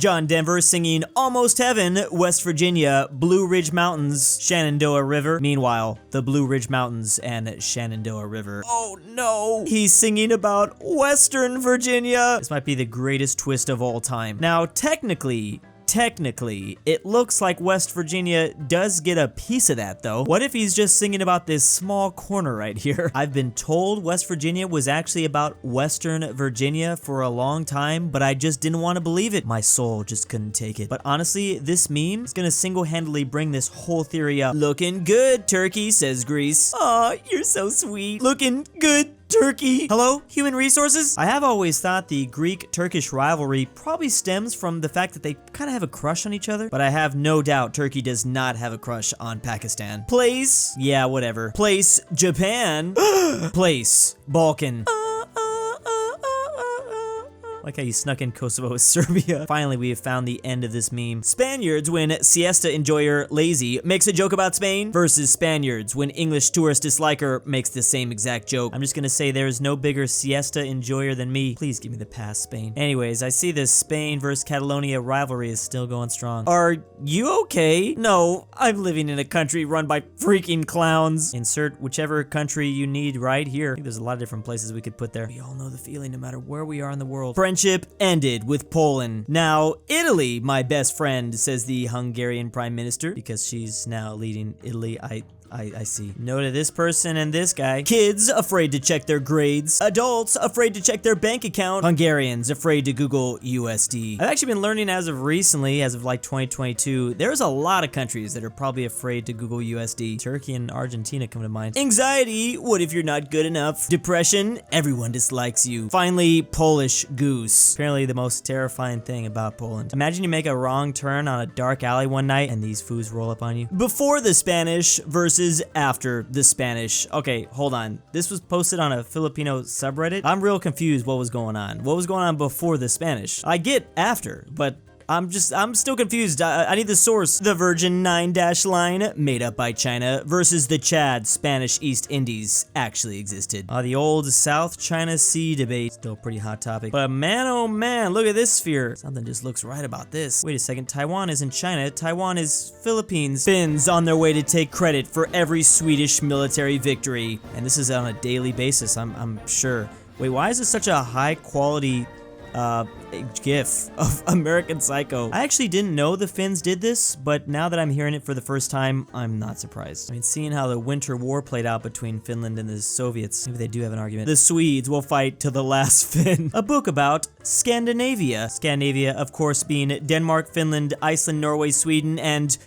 John Denver singing Almost Heaven, West Virginia, Blue Ridge Mountains, Shenandoah River. Meanwhile, the Blue Ridge Mountains and Shenandoah River. Oh no! He's singing about Western Virginia. This might be the greatest twist of all time. Now, technically, it looks like West Virginia does get a piece of that though. What if he's just singing about this small corner right here? I've been told West Virginia was actually about Western Virginia for a long time, but I just didn't want to believe it. My soul just couldn't take it. But honestly, this meme is gonna single-handedly bring this whole theory up. Looking good, Turkey, says Greece. Aw, you're so sweet. Looking good, Turkey. Hello, human resources? I have always thought the Greek-Turkish rivalry probably stems from the fact that they kind of have a crush on each other, but I have no doubt Turkey does not have a crush on Pakistan. Place? Yeah, whatever. Place, Japan. Place, Balkan. Like how you snuck in Kosovo with Serbia. Finally, we have found the end of this meme. Spaniards when siesta enjoyer lazy makes a joke about Spain versus Spaniards when English tourist disliker makes the same exact joke. I'm just gonna say there's no bigger siesta enjoyer than me. Please give me the pass, Spain. Anyways, I see this Spain versus Catalonia rivalry is still going strong. Are you okay? No, I'm living in a country run by freaking clowns. Insert whichever country you need right here. I think there's a lot of different places we could put there. We all know the feeling no matter where we are in the world. Friendship ended with Poland. Now, Italy, my best friend, says the Hungarian Prime Minister, because she's now leading Italy. I see. No to this person and this guy. Kids afraid to check their grades. Adults afraid to check their bank account. Hungarians afraid to Google USD. I've actually been learning as of recently, as of like 2022, there's a lot of countries that are probably afraid to Google USD. Turkey and Argentina come to mind. Anxiety, what if you're not good enough? Depression, everyone dislikes you. Finally, Polish goose. Apparently the most terrifying thing about Poland. Imagine you make a wrong turn on a dark alley one night and these foos roll up on you. Before the Spanish versus after the Spanish. Okay, hold on. This was posted on a Filipino subreddit. I'm real confused what was going on. What was going on before the Spanish? I get after, but I'm still confused. I need the source. The Virgin 9- line, made up by China, versus the Chad Spanish East Indies actually existed. The old South China Sea debate, still a pretty hot topic. But man, oh man, look at this sphere. Something just looks right about this. Wait a second, Taiwan isn't China, Taiwan is Philippines. Finns on their way to take credit for every Swedish military victory. And this is on a daily basis, I'm sure. Wait, why is this such a high quality GIF of American Psycho? I actually didn't know the Finns did this, but now that I'm hearing it for the first time, I'm not surprised. I mean, seeing how the Winter War played out between Finland and the Soviets, maybe they do have an argument. The Swedes will fight to the last Finn. A book about Scandinavia. Scandinavia, of course, being Denmark, Finland, Iceland, Norway, Sweden, and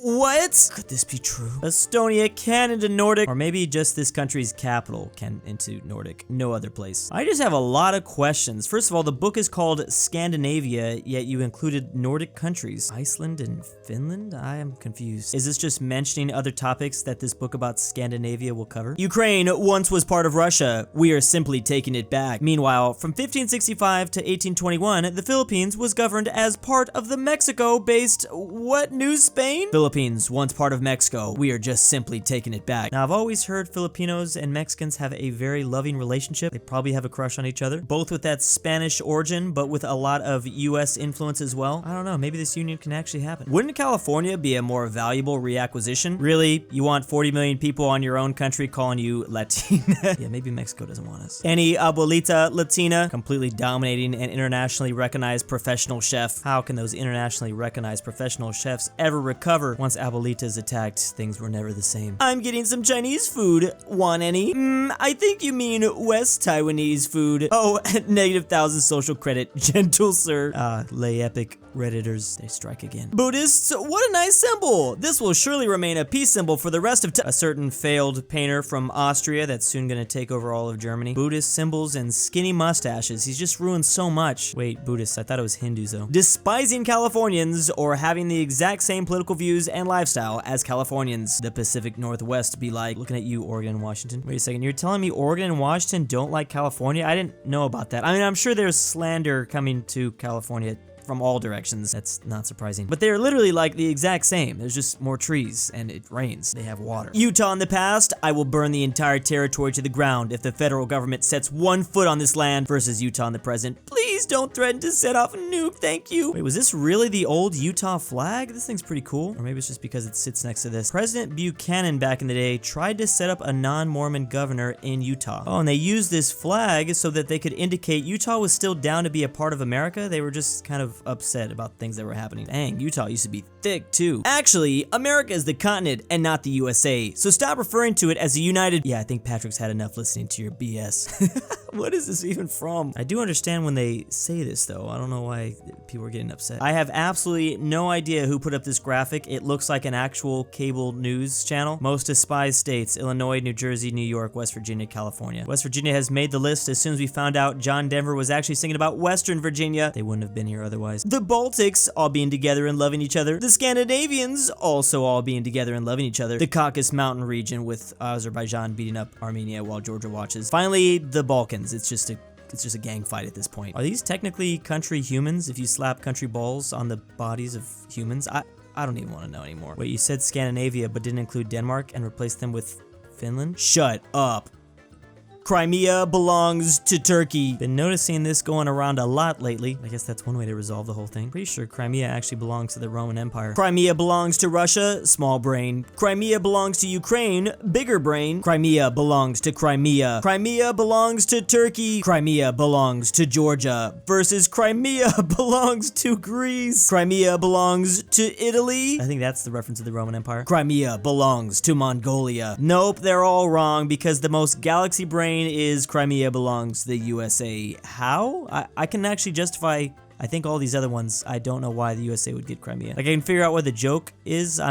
what? Could this be true? Estonia can into Nordic, or maybe just this country's capital can into Nordic. No other place. I just have a lot of questions. First of all, the book is called Scandinavia, yet you included Nordic countries. Iceland and Finland? I am confused. Is this just mentioning other topics that this book about Scandinavia will cover? Ukraine once was part of Russia. We are simply taking it back. Meanwhile, from 1565 to 1821, the Philippines was governed as part of the Mexico-based what, New Spain? Philippines, once part of Mexico, we are just simply taking it back. Now, I've always heard Filipinos and Mexicans have a very loving relationship. They probably have a crush on each other, both with that Spanish origin, but with a lot of US influence as well. I don't know, maybe this union can actually happen. Wouldn't California be a more valuable reacquisition? Really? You want 40 million people on your own country calling you Latina? Yeah, maybe Mexico doesn't want us. Any abuelita Latina, completely dominating an internationally recognized professional chef. How can those internationally recognized professional chefs ever recover? Once Abuelita's attacked, things were never the same. I'm getting some Chinese food. Want any? I think you mean West Taiwanese food. Oh, -1,000 social credit. Gentle sir. Lay epic Redditors, they strike again. Buddhists, what a nice symbol! This will surely remain a peace symbol for the rest of time. A certain failed painter from Austria that's soon gonna take over all of Germany. Buddhist symbols and skinny mustaches. He's just ruined so much. Wait, Buddhists, I thought it was Hindus though. Despising Californians or having the exact same political views and lifestyle as Californians. The Pacific Northwest be like, looking at you, Oregon and Washington. Wait a second, you're telling me Oregon and Washington don't like California? I didn't know about that. I mean, I'm sure there's slander coming to California from all directions. That's not surprising. But they're literally like the exact same. There's just more trees and it rains. They have water. Utah in the past, I will burn the entire territory to the ground if the federal government sets one foot on this land versus Utah in the present. Please Please don't threaten to set off a nuke, thank you. Wait, was this really the old Utah flag? This thing's pretty cool. Or maybe it's just because it sits next to this. President Buchanan back in the day tried to set up a non-Mormon governor in Utah. Oh, and they used this flag so that they could indicate Utah was still down to be a part of America. They were just kind of upset about things that were happening. Dang, Utah used to be thick too. Actually, America is the continent and not the USA, so stop referring to it as a united... Yeah, I think Patrick's had enough listening to your BS. What is this even from? I do understand when they say this though. I don't know why people are getting upset. I have absolutely no idea who put up this graphic. It looks like an actual cable news channel. Most despised states: Illinois, New Jersey, New York, West Virginia, California. West Virginia has made the list as soon as we found out John Denver was actually singing about Western Virginia. They wouldn't have been here otherwise. The Baltics all being together and loving each other. The Scandinavians also all being together and loving each other. The Caucasus Mountain region with Azerbaijan beating up Armenia while Georgia watches. Finally, the Balkans. It's just a gang fight at this point. Are these technically country humans if you slap country balls on the bodies of humans? I don't even want to know anymore. Wait, you said Scandinavia but didn't include Denmark and replaced them with Finland? Shut up. Crimea belongs to Turkey. Been noticing this going around a lot lately. I guess that's one way to resolve the whole thing. Pretty sure Crimea actually belongs to the Roman Empire. Crimea belongs to Russia, small brain. Crimea belongs to Ukraine, bigger brain. Crimea belongs to Crimea. Crimea belongs to Turkey. Crimea belongs to Georgia. Versus Crimea belongs to Greece. Crimea belongs to Italy. I think that's the reference to the Roman Empire. Crimea belongs to Mongolia. Nope, they're all wrong because the most galaxy brain is Crimea belongs to the USA. How? I can actually justify, I think, all these other ones. I don't know why the USA would get Crimea. Like, I can figure out what the joke is.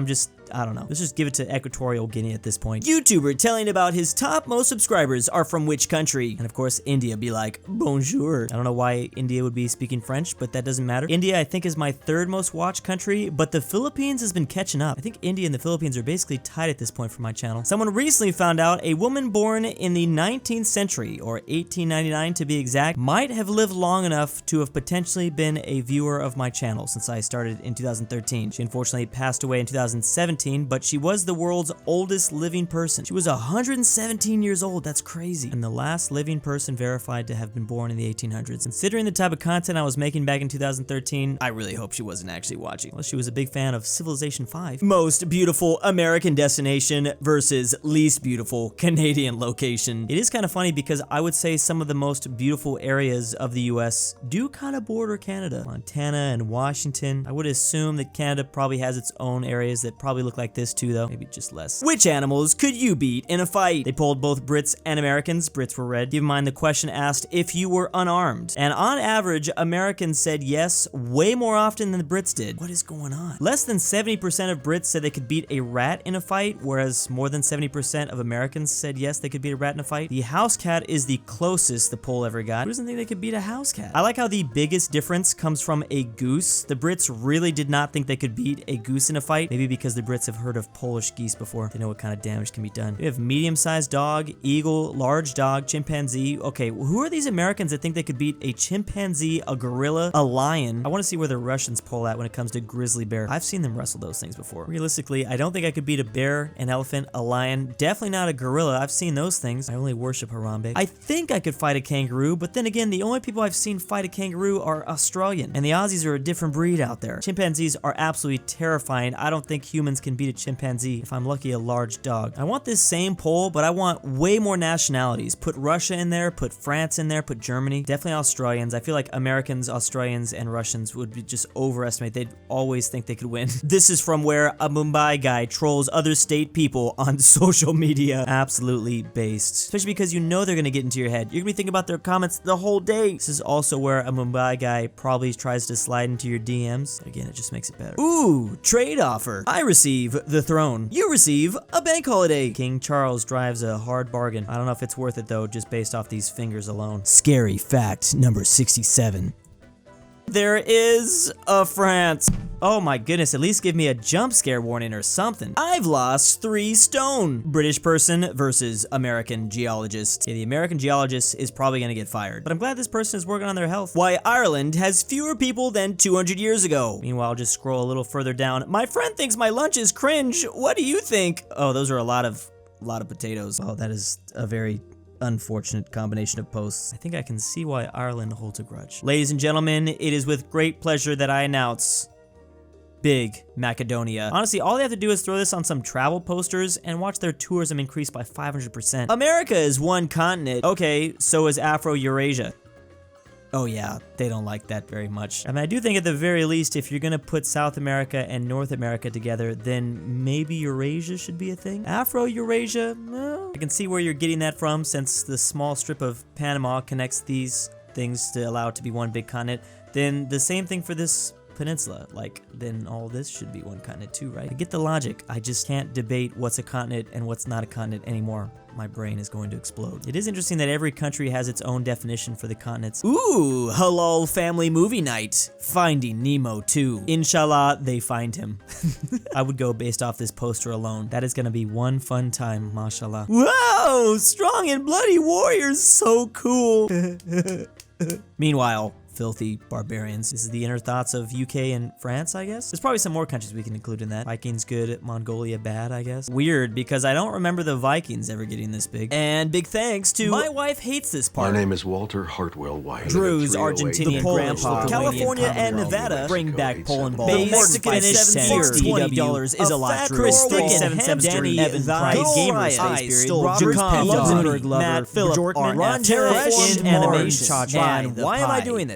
I don't know. Let's just give it to Equatorial Guinea at this point. YouTuber telling about his top most subscribers are from which country? And of course, India be like, bonjour. I don't know why India would be speaking French, but that doesn't matter. India, I think, is my third most watched country, but the Philippines has been catching up. I think India and the Philippines are basically tied at this point for my channel. Someone recently found out a woman born in the 19th century, or 1899 to be exact, might have lived long enough to have potentially been a viewer of my channel since I started in 2013. She unfortunately passed away in 2017, but she was the world's oldest living person. She was 117 years old. That's crazy. And the last living person verified to have been born in the 1800s. Considering the type of content I was making back in 2013, I really hope she wasn't actually watching. Unless she was a big fan of Civilization 5. Most beautiful American destination versus least beautiful Canadian location. It is kind of funny because I would say some of the most beautiful areas of the US do kind of border Canada. Montana and Washington. I would assume that Canada probably has its own areas that probably look like this too, though. Maybe just less. Which animals could you beat in a fight? They polled both Brits and Americans. Brits were red. Keep in mind the question asked if you were unarmed. And on average, Americans said yes way more often than the Brits did. What is going on? Less than 70% of Brits said they could beat a rat in a fight, whereas more than 70% of Americans said yes, they could beat a rat in a fight. The house cat is the closest the poll ever got. Who doesn't think they could beat a house cat? I like how the biggest difference comes from a goose. The Brits really did not think they could beat a goose in a fight, maybe because the Brits have heard of Polish geese before. They know what kind of damage can be done. We have medium-sized dog, eagle, large dog, chimpanzee. Okay, who are these Americans that think they could beat a chimpanzee, a gorilla, a lion? I want to see where the Russians pull at when it comes to grizzly bear. I've seen them wrestle those things before. Realistically, I don't think I could beat a bear, an elephant, a lion, definitely not a gorilla. I've seen those things. I only worship Harambe. I think I could fight a kangaroo, but then again, the only people I've seen fight a kangaroo are Australian, and the Aussies are a different breed out there. Chimpanzees are absolutely terrifying. I don't think humans can beat a chimpanzee. If I'm lucky, a large dog. I want this same poll, but I want way more nationalities. Put Russia in there, put France in there, put Germany. Definitely Australians. I feel like Americans, Australians, and Russians would be just overestimate. They'd always think they could win. This is from where a Mumbai guy trolls other state people on social media. Absolutely based. Especially because you know they're gonna get into your head. You're gonna be thinking about their comments the whole day. This is also where a Mumbai guy probably tries to slide into your DMs. Again, it just makes it better. Ooh, trade offer. I receive the throne. You receive a bank holiday. King Charles drives a hard bargain. I don't know if it's worth it though, just based off these fingers alone. Scary fact number 67. There is a France. Oh my goodness, at least give me a jump scare warning or something. I've lost 3 stone. British person versus American geologist. Yeah, the American geologist is probably gonna get fired, but I'm glad this person is working on their health. Why Ireland has fewer people than 200 years ago. Meanwhile, just scroll a little further down. My friend thinks my lunch is cringe. What do you think? Oh, those are a lot of potatoes. Oh, that is a very unfortunate combination of posts. I think I can see why Ireland holds a grudge. Ladies and gentlemen, it is with great pleasure that I announce Big Macedonia. Honestly, all they have to do is throw this on some travel posters and watch their tourism increase by 500%. America is one continent. Okay, so is Afro-Eurasia. Oh yeah, they don't like that very much. I mean, I do think at the very least, if you're gonna put South America and North America together, then maybe Eurasia should be a thing. Afro-Eurasia, no. I can see where you're getting that from, since the small strip of Panama connects these things to allow it to be one big continent. Then the same thing for this peninsula, like, then all this should be one continent too, right? I get the logic. I just can't debate what's a continent and what's not a continent anymore. My brain is going to explode. It is interesting that every country has its own definition for the continents. Ooh, halal family movie night. Finding Nemo 2. Inshallah, they find him. I would go based off this poster alone. That is gonna be one fun time, mashallah. Whoa, strong and bloody warriors, so cool. Meanwhile, filthy barbarians. This is the inner thoughts of UK and France, I guess. There's probably some more countries we can include in that. Vikings good, Mongolia bad, I guess. Weird, because I don't remember the Vikings ever getting this big. And big thanks to my wife hates this part. My name is Walter Hartwell White. Drew's Argentinian grandpa. California and Nevada. Bring back Poland ball. Mexican $20 is a lot. Chris DannyThyGamer, ShENANDOAH, LuxembourgLover, Matt, Philip, Bjorkman, Phresh Animations, and why am I doing this?